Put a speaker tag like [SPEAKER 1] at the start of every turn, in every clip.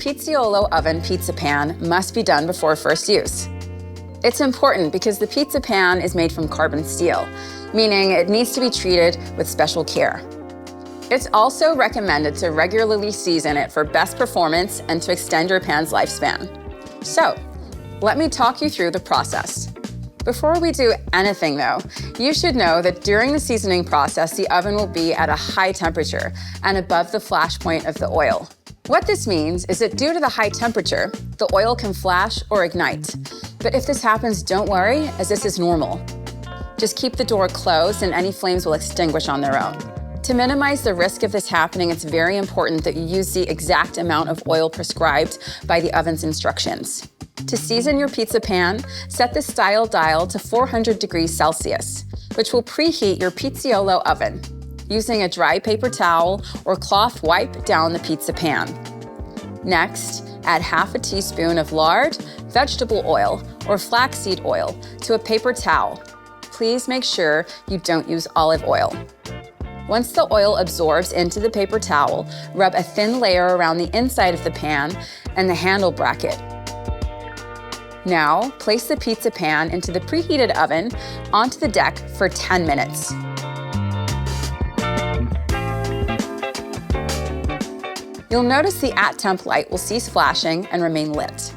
[SPEAKER 1] Pizzaiolo oven pizza pan must be done before first use. It's important because the pizza pan is made from carbon steel, meaning it needs to be treated with special care. It's also recommended to regularly season it for best performance and to extend your pan's lifespan. So, let me talk you through the process. Before we do anything though, you should know that during the seasoning process, the oven will be at a high temperature and above the flash point of the oil. What this means is that due to the high temperature, the oil can flash or ignite. But if this happens, don't worry, as this is normal. Just keep the door closed and any flames will extinguish on their own. To minimize the risk of this happening, it's very important that you use the exact amount of oil prescribed by the oven's instructions. To season your pizza pan, set the style dial to 400 degrees Celsius, which will preheat your Pizzaiolo oven. Using a dry paper towel or cloth, wipe down the pizza pan. Next, add half a teaspoon of lard, vegetable oil, or flaxseed oil to a paper towel. Please make sure you don't use olive oil. Once the oil absorbs into the paper towel, rub a thin layer around the inside of the pan and the handle bracket. Now, place the pizza pan into the preheated oven onto the deck for 10 minutes. You'll notice the at-temp light will cease flashing and remain lit.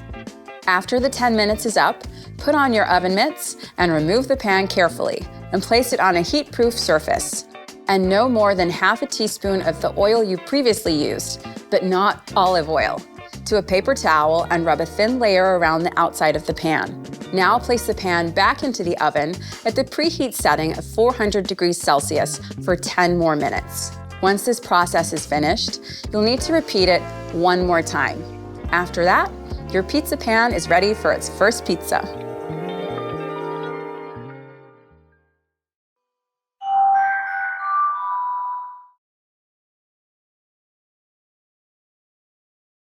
[SPEAKER 1] After the 10 minutes is up, put on your oven mitts and remove the pan carefully and place it on a heat-proof surface. And no more than half a teaspoon of the oil you previously used, but not olive oil, to a paper towel and rub a thin layer around the outside of the pan. Now place the pan back into the oven at the preheat setting of 400 degrees Celsius for 10 more minutes. Once this process is finished, you'll need to repeat it one more time. After that, your pizza pan is ready for its first pizza.